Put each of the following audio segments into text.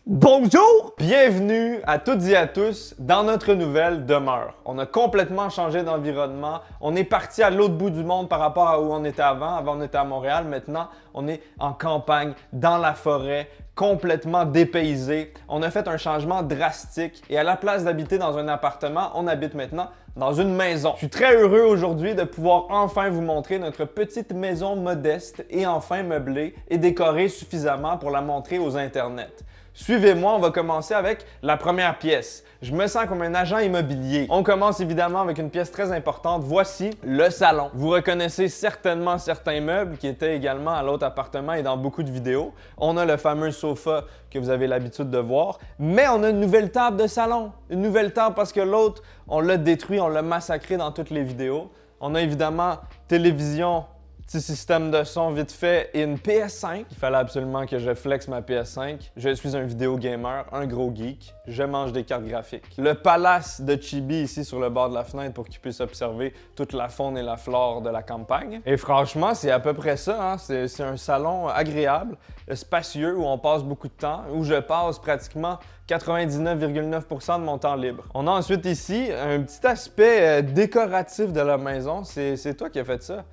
Bonjour! Bienvenue à toutes et à tous dans notre nouvelle demeure. On a complètement changé d'environnement. On est parti à l'autre bout du monde par rapport à où on était avant. Avant, on était à Montréal. Maintenant, on est en campagne, dans la forêt, complètement dépaysé. On a fait un changement drastique et à la place d'habiter dans un appartement, on habite maintenant dans une maison. Je suis très heureux aujourd'hui de pouvoir enfin vous montrer notre petite maison modeste et enfin meublée et décorée suffisamment pour la montrer aux internets. Suivez-moi, on va commencer avec la première pièce. Je me sens comme un agent immobilier. On commence évidemment avec une pièce très importante. Voici le salon. Vous reconnaissez certainement certains meubles qui étaient également à l'autre appartement et dans beaucoup de vidéos. On a le fameux sofa que vous avez l'habitude de voir, mais on a une nouvelle table de salon. Une nouvelle table parce que l'autre, on l'a détruit, on l'a massacré dans toutes les vidéos. On a évidemment télévision, petit système de son vite fait et une PS5. Il fallait absolument que je flex ma PS5. Je suis un vidéo gamer, un gros geek. Je mange des cartes graphiques. Le palace de Chibi ici sur le bord de la fenêtre pour qu'il puisse observer toute la faune et la flore de la campagne. Et franchement, c'est à peu près ça. Hein? C'est un salon agréable, spacieux, où on passe beaucoup de temps, où je passe pratiquement 99,9% de mon temps libre. On a ensuite ici un petit aspect décoratif de la maison. C'est toi qui as fait ça.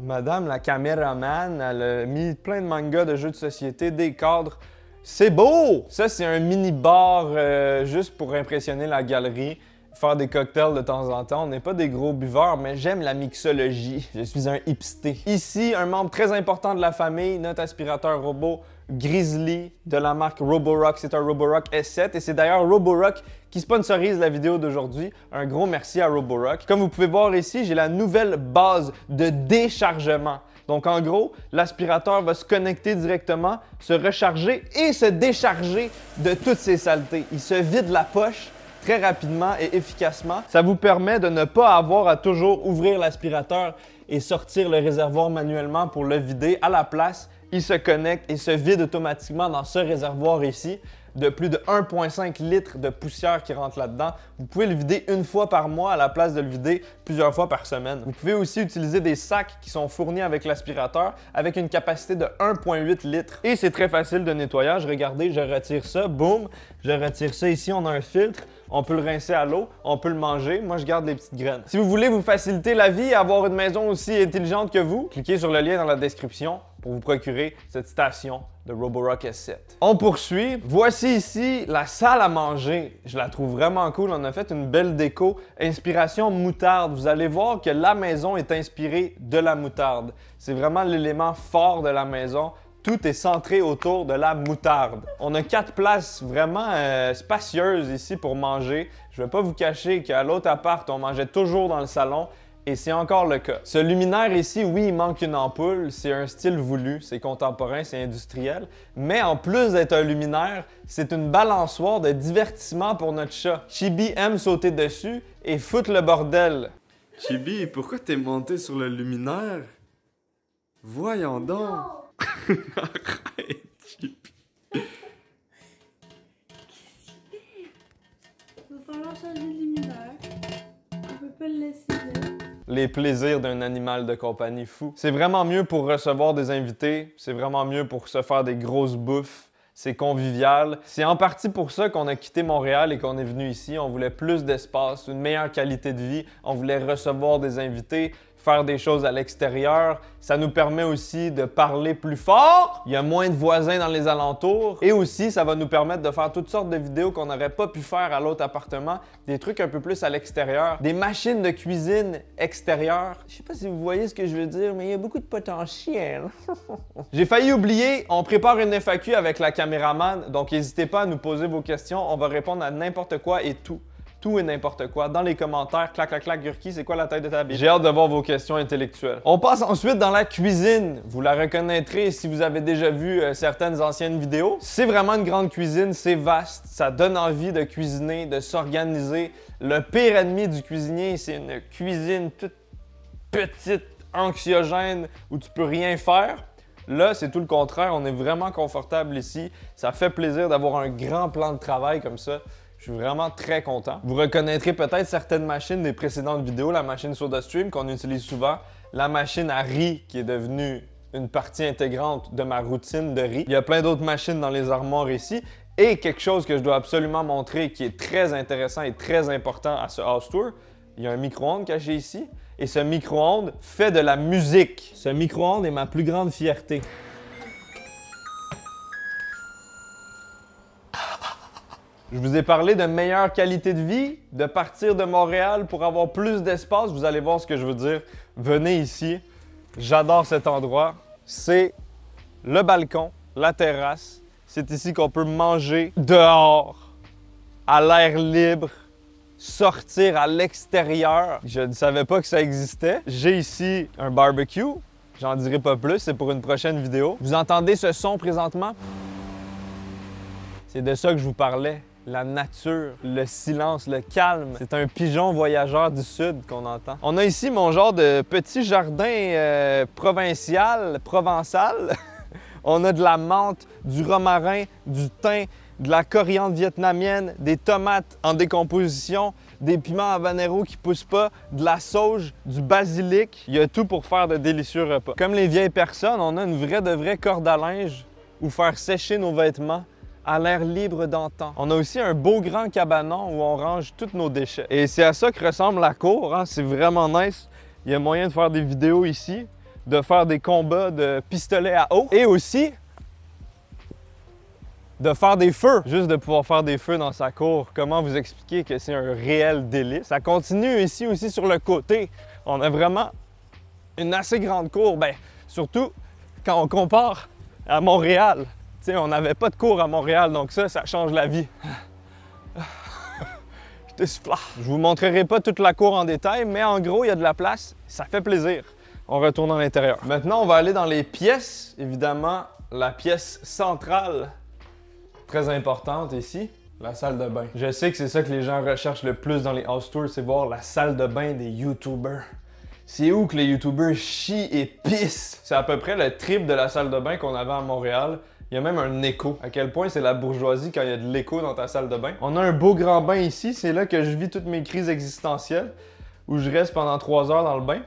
Madame la caméraman, elle a mis plein de mangas de jeux de société, des cadres. C'est beau! Ça, c'est un mini-bar juste pour impressionner la galerie, faire des cocktails de temps en temps. On n'est pas des gros buveurs, mais j'aime la mixologie. Je suis un hipster. Ici, un membre très important de la famille, notre aspirateur robot Grizzly de la marque Roborock. C'est un Roborock S7 et c'est d'ailleurs Roborock qui sponsorise la vidéo d'aujourd'hui. Un gros merci à Roborock. Comme vous pouvez voir ici, j'ai la nouvelle base de déchargement. Donc en gros, l'aspirateur va se connecter directement, se recharger et se décharger de toutes ses saletés. Il se vide la poche très rapidement et efficacement. Ça vous permet de ne pas avoir à toujours ouvrir l'aspirateur et sortir le réservoir manuellement pour le vider. À la place, il se connecte et se vide automatiquement dans ce réservoir ici de plus de 1,5 litres de poussière qui rentre là-dedans. Vous pouvez le vider une fois par mois à la place de le vider plusieurs fois par semaine. Vous pouvez aussi utiliser des sacs qui sont fournis avec l'aspirateur avec une capacité de 1,8 litres. Et c'est très facile de nettoyage. Regardez, je retire ça, boum, je retire ça ici, on a un filtre. On peut le rincer à l'eau, on peut le manger. Moi, je garde les petites graines. Si vous voulez vous faciliter la vie et avoir une maison aussi intelligente que vous, cliquez sur le lien dans la description pour vous procurer cette station de Roborock S7. On poursuit. Voici ici la salle à manger. Je la trouve vraiment cool. On a fait une belle déco. Inspiration moutarde. Vous allez voir que la maison est inspirée de la moutarde. C'est vraiment l'élément fort de la maison. Tout est centré autour de la moutarde. On a 4 places vraiment spacieuses ici pour manger. Je ne vais pas vous cacher qu'à l'autre appart, on mangeait toujours dans le salon et c'est encore le cas. Ce luminaire ici, oui, il manque une ampoule. C'est un style voulu, c'est contemporain, c'est industriel. Mais en plus d'être un luminaire, c'est une balançoire de divertissement pour notre chat. Chibi aime sauter dessus et foutre le bordel. Chibi, pourquoi t'es monté sur le luminaire? Voyons donc! Arrête, Chibi. Qu'est-ce qu'il fait? Il va falloir changer de luminaire. On peut pas le laisser là. Les plaisirs d'un animal de compagnie fou. C'est vraiment mieux pour recevoir des invités. C'est vraiment mieux pour se faire des grosses bouffes. C'est convivial. C'est en partie pour ça qu'on a quitté Montréal et qu'on est venu ici. On voulait plus d'espace, une meilleure qualité de vie. On voulait recevoir des invités, faire des choses à l'extérieur. Ça nous permet aussi de parler plus fort. Il y a moins de voisins dans les alentours. Et aussi, ça va nous permettre de faire toutes sortes de vidéos qu'on n'aurait pas pu faire à l'autre appartement. Des trucs un peu plus à l'extérieur. Des machines de cuisine extérieures. Je sais pas si vous voyez ce que je veux dire, mais il y a beaucoup de potentiel. J'ai failli oublier, on prépare une FAQ avec la caméraman. Donc, n'hésitez pas à nous poser vos questions. On va répondre à n'importe quoi et tout. Tout et n'importe quoi. Dans les commentaires, clac, clac, clac, Gurki, c'est quoi la taille de ta bite? J'ai hâte de voir vos questions intellectuelles. On passe ensuite dans la cuisine. Vous la reconnaîtrez si vous avez déjà vu certaines anciennes vidéos. C'est vraiment une grande cuisine, c'est vaste. Ça donne envie de cuisiner, de s'organiser. Le pire ennemi du cuisinier, c'est une cuisine toute petite, anxiogène, où tu peux rien faire. Là, c'est tout le contraire. On est vraiment confortable ici. Ça fait plaisir d'avoir un grand plan de travail comme ça. Je suis vraiment très content. Vous reconnaîtrez peut-être certaines machines des précédentes vidéos, la machine SodaStream qu'on utilise souvent, la machine à riz qui est devenue une partie intégrante de ma routine de riz. Il y a plein d'autres machines dans les armoires ici Et quelque chose que je dois absolument montrer qui est très intéressant et très important à ce house tour, il y a un micro-ondes caché ici. Et ce micro-ondes fait de la musique. Ce micro-ondes est ma plus grande fierté. Je vous ai parlé de meilleure qualité de vie, de partir de Montréal pour avoir plus d'espace. Vous allez voir ce que je veux dire. Venez ici. J'adore cet endroit. C'est le balcon, la terrasse. C'est ici qu'on peut manger dehors, à l'air libre, sortir à l'extérieur. Je ne savais pas que ça existait. J'ai ici un barbecue. J'en dirai pas plus, c'est pour une prochaine vidéo. Vous entendez ce son présentement? C'est de ça que je vous parlais. La nature, le silence, le calme. C'est un pigeon voyageur du sud qu'on entend. On a ici mon genre de petit jardin provincial. On a de la menthe, du romarin, du thym, de la coriandre vietnamienne, des tomates en décomposition, des piments habanero qui poussent pas, de la sauge, du basilic. Il y a tout pour faire de délicieux repas. Comme les vieilles personnes, on a une vraie corde à linge où faire sécher nos vêtements à l'air libre d'antan. On a aussi un beau grand cabanon où on range tous nos déchets. Et c'est à ça que ressemble la cour, hein? C'est vraiment nice. Il y a moyen de faire des vidéos ici, de faire des combats de pistolets à eau et aussi de faire des feux. Juste de pouvoir faire des feux dans sa cour. Comment vous expliquer que c'est un réel délice? Ça continue ici aussi sur le côté. On a vraiment une assez grande cour. Bien, surtout quand on compare à Montréal. T'sais, on n'avait pas de cours à Montréal, donc ça change la vie. Je vous montrerai pas toute la cour en détail, mais en gros, il y a de la place. Ça fait plaisir. On retourne à l'intérieur. Maintenant, on va aller dans les pièces. Évidemment, la pièce centrale, très importante ici, la salle de bain. Je sais que c'est ça que les gens recherchent le plus dans les house tours, c'est voir la salle de bain des YouTubers. C'est où que les YouTubers chient et pissent? C'est à peu près le triple de la salle de bain qu'on avait à Montréal. Il y a même un écho. À quel point c'est la bourgeoisie quand il y a de l'écho dans ta salle de bain. On a un beau grand bain ici. C'est là que je vis toutes mes crises existentielles, où je reste pendant 3 heures dans le bain.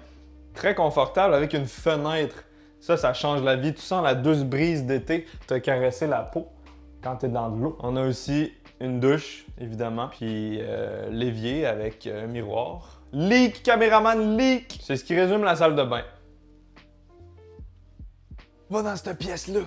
Très confortable avec une fenêtre. Ça change la vie. Tu sens la douce brise d'été te caresser la peau quand tu es dans de l'eau. On a aussi une douche, évidemment, puis l'évier avec miroir. Leak, caméraman, leak! C'est ce qui résume la salle de bain. Va dans cette pièce-là.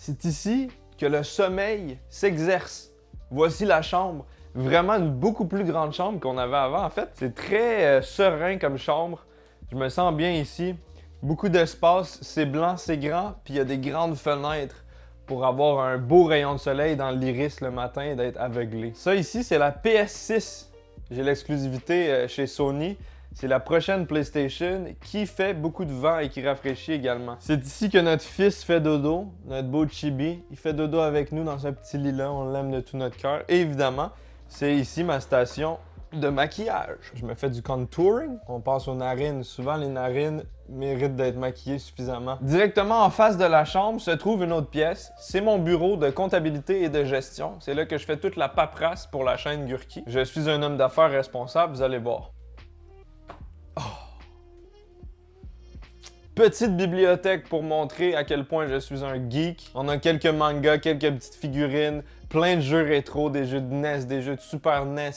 C'est ici que le sommeil s'exerce. Voici la chambre. Vraiment une beaucoup plus grande chambre qu'on avait avant. En fait, c'est très serein comme chambre. Je me sens bien ici. Beaucoup d'espace. C'est blanc, c'est grand. Puis il y a des grandes fenêtres pour avoir un beau rayon de soleil dans l'iris le matin et d'être aveuglé. Ça ici, c'est la PS6. J'ai l'exclusivité chez Sony. C'est la prochaine PlayStation qui fait beaucoup de vent et qui rafraîchit également. C'est ici que notre fils fait dodo, notre beau Chibi. Il fait dodo avec nous dans ce petit lit-là, on l'aime de tout notre cœur. Et évidemment, c'est ici ma station de maquillage. Je me fais du contouring, on passe aux narines. Souvent, les narines méritent d'être maquillées suffisamment. Directement en face de la chambre se trouve une autre pièce. C'est mon bureau de comptabilité et de gestion. C'est là que je fais toute la paperasse pour la chaîne Gurki. Je suis un homme d'affaires responsable, vous allez voir. Petite bibliothèque pour montrer à quel point je suis un geek. On a quelques mangas, quelques petites figurines, plein de jeux rétro, des jeux de NES, des jeux de Super NES,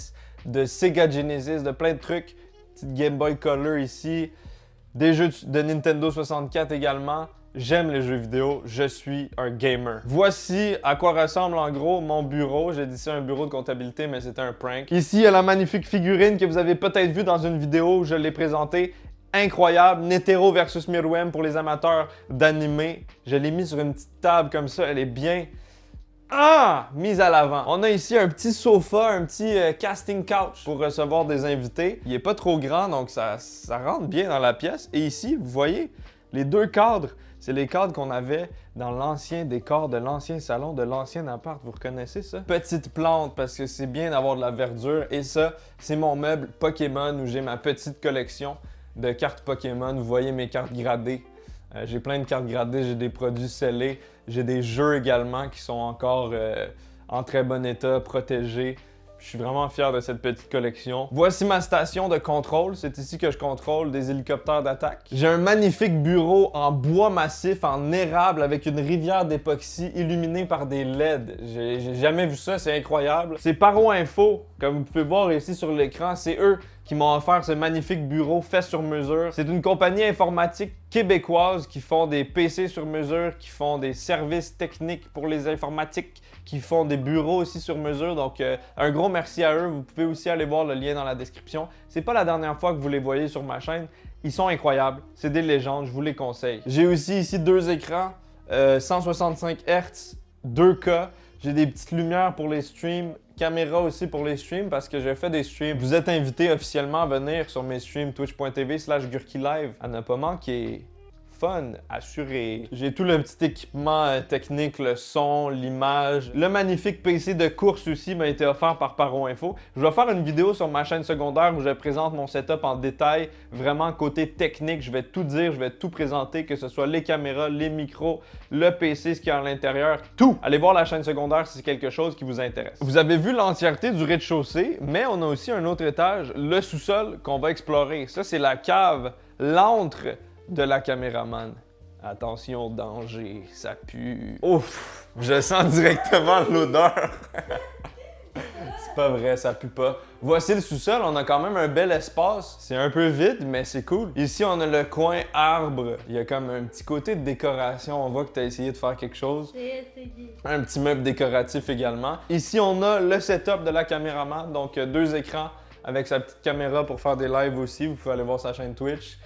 de Sega Genesis, de plein de trucs. Petite Game Boy Color ici, des jeux de Nintendo 64 également. J'aime les jeux vidéo, je suis un gamer. Voici à quoi ressemble en gros mon bureau. J'ai dit c'est un bureau de comptabilité, mais c'était un prank. Ici, il y a la magnifique figurine que vous avez peut-être vue dans une vidéo où je l'ai présentée. Incroyable, Netero versus Meruem pour les amateurs d'animé. Je l'ai mis sur une petite table comme ça, elle est bien mise à l'avant. On a ici un petit sofa, un petit casting couch pour recevoir des invités. Il est pas trop grand, donc ça rentre bien dans la pièce. Et ici, vous voyez, les deux cadres, c'est les cadres qu'on avait dans l'ancien décor de l'ancien salon, de l'ancien appart. Vous reconnaissez ça? Petite plante, parce que c'est bien d'avoir de la verdure. Et ça, c'est mon meuble Pokémon où j'ai ma petite collection de cartes Pokémon. Vous voyez mes cartes gradées. J'ai plein de cartes gradées, j'ai des produits scellés. J'ai des jeux également qui sont encore en très bon état, protégés. Je suis vraiment fier de cette petite collection. Voici ma station de contrôle. C'est ici que je contrôle des hélicoptères d'attaque. J'ai un magnifique bureau en bois massif, en érable, avec une rivière d'époxy illuminée par des LED. J'ai jamais vu ça, c'est incroyable. C'est Paro Info, comme vous pouvez voir ici sur l'écran, c'est eux qui m'ont offert ce magnifique bureau fait sur mesure. C'est une compagnie informatique québécoise qui font des PC sur mesure, qui font des services techniques pour les informatiques, qui font des bureaux aussi sur mesure. Donc, un gros merci à eux. Vous pouvez aussi aller voir le lien dans la description. C'est pas la dernière fois que vous les voyez sur ma chaîne. Ils sont incroyables. C'est des légendes. Je vous les conseille. J'ai aussi ici deux écrans, 165 Hz, 2K. J'ai des petites lumières pour les streams, caméra aussi pour les streams parce que je fais des streams. Vous êtes invités officiellement à venir sur mes streams twitch.tv/GurkiLive à ne pas manquer. Fun, assuré. J'ai tout le petit équipement technique, le son, l'image. Le magnifique PC de course aussi m'a été offert par Paro Info. Je vais faire une vidéo sur ma chaîne secondaire où je présente mon setup en détail, vraiment côté technique. Je vais tout dire, je vais tout présenter, que ce soit les caméras, les micros, le PC, ce qu'il y a à l'intérieur, tout. Allez voir la chaîne secondaire si c'est quelque chose qui vous intéresse. Vous avez vu l'entièreté du rez-de-chaussée, mais on a aussi un autre étage, le sous-sol qu'on va explorer. Ça, c'est la cave, l'antre de la caméraman. Attention, danger, ça pue. Ouf, je sens directement l'odeur. C'est pas vrai, ça pue pas. Voici le sous-sol, on a quand même un bel espace. C'est un peu vide, mais c'est cool. Ici, on a le coin arbre. Il y a comme un petit côté de décoration. On voit que tu as essayé de faire quelque chose. J'ai essayé. Un petit meuble décoratif également. Ici, on a le setup de la caméraman. Donc, deux écrans avec sa petite caméra pour faire des lives aussi. Vous pouvez aller voir sa chaîne Twitch.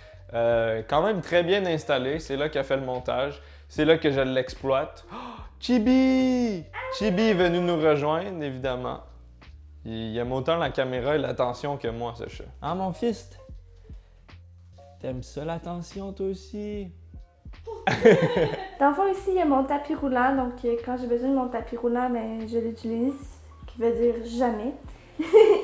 Quand même très bien installé. C'est là qu'elle fait le montage. C'est là que je l'exploite. Oh, Chibi! Chibi est venu nous rejoindre, évidemment. Il aime autant la caméra et l'attention que moi, ce chat. Ah, mon fils! T'aimes ça, l'attention, toi aussi? Dans le fond, ici, il y a mon tapis roulant. Donc, quand j'ai besoin de mon tapis roulant, ben, je l'utilise. Qui veut dire jamais.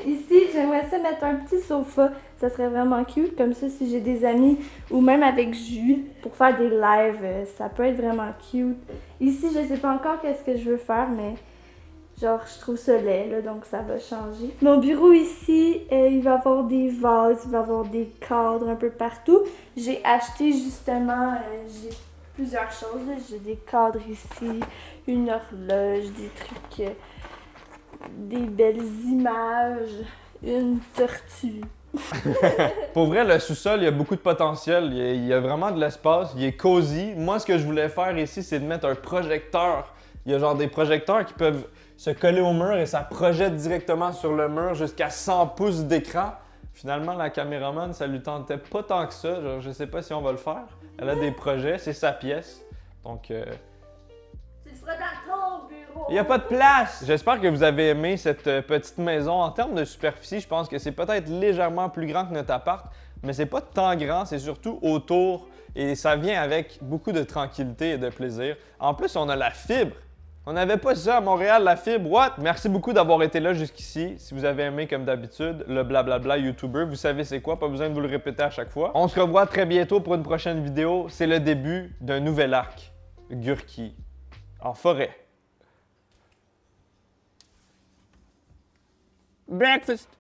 Ici, j'aimerais ça mettre un petit sofa. Ça serait vraiment cute. Comme ça, si j'ai des amis ou même avec Jules pour faire des lives, ça peut être vraiment cute. Ici, je sais pas encore qu'est-ce que je veux faire, mais genre, je trouve ça laid, là, donc ça va changer. Mon bureau ici, il va avoir des vases, il va avoir des cadres un peu partout. J'ai acheté justement, j'ai plusieurs choses. J'ai des cadres ici, une horloge, des trucs... des belles images, une tortue. Pour vrai, le sous-sol, il y a beaucoup de potentiel. Il y a vraiment de l'espace. Il est cosy. Moi, ce que je voulais faire ici, c'est de mettre un projecteur. Il y a genre des projecteurs qui peuvent se coller au mur et ça projette directement sur le mur jusqu'à 100 pouces d'écran. Finalement, la caméraman, ça lui tentait pas tant que ça. Genre, je sais pas si on va le faire. Elle a des projets, c'est sa pièce. Donc... Tu le feras dans ton bureau. Il n'y a pas de place! J'espère que vous avez aimé cette petite maison. En termes de superficie, je pense que c'est peut-être légèrement plus grand que notre appart, mais c'est pas tant grand, c'est surtout autour et ça vient avec beaucoup de tranquillité et de plaisir. En plus, on a la fibre. On n'avait pas ça à Montréal, la fibre. What? Merci beaucoup d'avoir été là jusqu'ici. Si vous avez aimé, comme d'habitude, le blablabla YouTuber, vous savez c'est quoi, pas besoin de vous le répéter à chaque fois. On se revoit très bientôt pour une prochaine vidéo. C'est le début d'un nouvel arc. Gurki. En forêt. Breakfast.